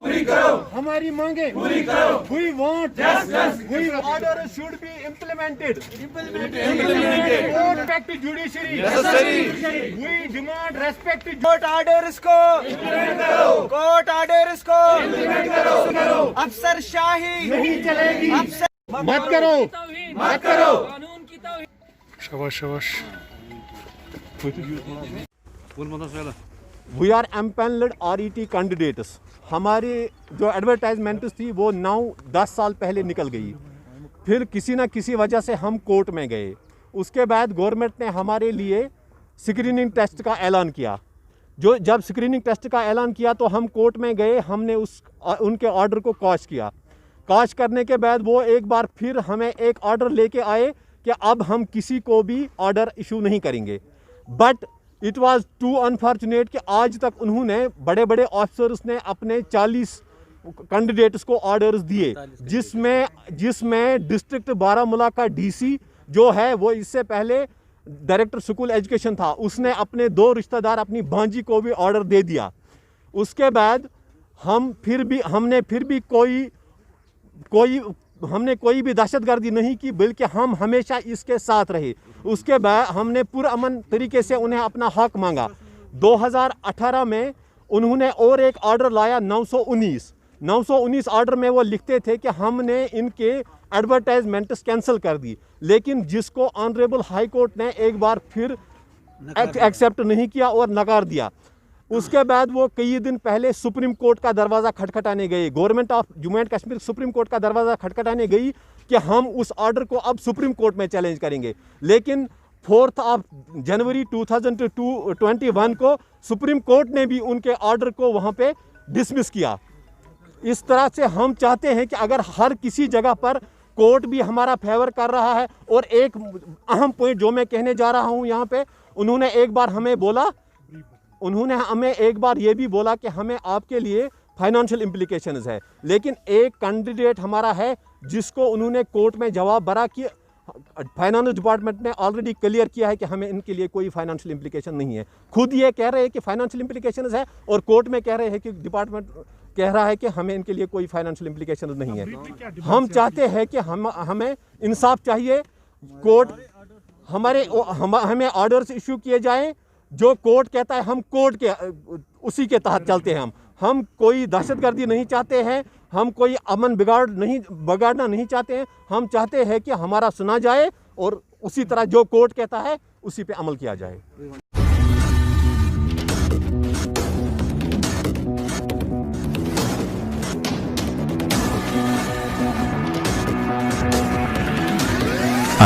पूरी करो, हमारी मांगे पूरी करो, we want Justice. we order should be implemented. implemented, Respect to judiciary. necessary, We demand respect to court order इसको implement करो, कोर्ट ऑर्डर इसको implement करो, अफसर शाही नहीं चलेगी। अफसर मत करो, मत करो, शाबाश शाबाश We are empaneled RET candidates. हमारे जो एडवर्टाइजमेंट्स थी वो 9-10 साल पहले निकल गई, फिर किसी न किसी वजह से हम कोर्ट में गए। उसके बाद गवर्नमेंट ने हमारे लिए स्क्रीनिंग टेस्ट का ऐलान किया। जब स्क्रीनिंग टेस्ट का ऐलान किया तो हम कोर्ट में गए, हमने उनके ऑर्डर को क्वॉश किया। क्वॉश करने के बाद वो एक बार फिर हमें एक ऑर्डर लेके आए कि अब हम किसी को भी ऑर्डर इशू नहीं करेंगे। But it was too unfortunate कि आज तक उन्होंने बड़े बड़े ऑफिसर्स ने अपने 40 कैंडिडेट्स को ऑर्डर्स दिए, जिसमें डिस्ट्रिक्ट बारामूला का डीसी जो है वो इससे पहले डायरेक्टर स्कूल एजुकेशन था, उसने अपने 2 रिश्तेदार अपनी भांजी को भी ऑर्डर दे दिया। उसके बाद हमने फिर भी कोई भी दहशतगर्दी नहीं की, बल्कि हम हमेशा इसके साथ रहे। उसके बाद हमने पुरअमन तरीके से उन्हें अपना हक मांगा। 2018 में उन्होंने और एक ऑर्डर लाया 919 ऑर्डर में वो लिखते थे कि हमने इनके एडवर्टाइजमेंट्स कैंसिल कर दी, लेकिन जिसको ऑनरेबल हाई कोर्ट ने एक बार फिर एक्सेप्ट नहीं किया और नकार दिया। उसके बाद वो कई दिन पहले सुप्रीम कोर्ट का दरवाज़ा खटखटाने गए, government of Jammu and Kashmir supreme court का दरवाज़ा खटखटाने गई कि हम उस ऑर्डर को अब सुप्रीम कोर्ट में चैलेंज करेंगे। लेकिन 4 जनवरी 2021 को सुप्रीम कोर्ट ने भी उनके ऑर्डर को वहाँ पे डिसमिस किया। इस तरह से हम चाहते हैं कि अगर हर किसी जगह पर कोर्ट भी हमारा फेवर कर रहा है, और एक अहम पॉइंट जो मैं कहने जा रहा हूँ यहाँ पे, उन्होंने हमें एक बार ये भी बोला कि हमें आपके लिए फाइनेंशियल इम्प्लीकेशंस है, लेकिन एक कैंडिडेट हमारा है जिसको उन्होंने कोर्ट में जवाब भरा कि फाइनेंस डिपार्टमेंट ने ऑलरेडी क्लियर किया है कि हमें इनके लिए कोई फाइनेंशियल इम्प्लीकेशन नहीं है। खुद ये कह रहे हैं कि फाइनेंशियल इम्प्लीकेशंस है, और कोर्ट में कह रहे हैं कि डिपार्टमेंट कह रहा है कि हमें इनके लिए कोई फाइनेंशियल इम्प्लीकेशन नहीं है। हम चाहते हैं कि हमें इंसाफ चाहिए। कोर्ट हमें ऑर्डर्स इशू किए जाएं, जो कोर्ट कहता है हम कोर्ट के उसी के तहत चलते हैं। हम कोई दहशतगर्दी नहीं चाहते हैं, हम कोई अमन बिगाड़ना नहीं चाहते हैं। हम चाहते हैं कि हमारा सुना जाए और उसी तरह जो कोर्ट कहता है उसी पे अमल किया जाए।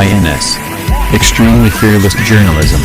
INS. Extremely fearless journalism.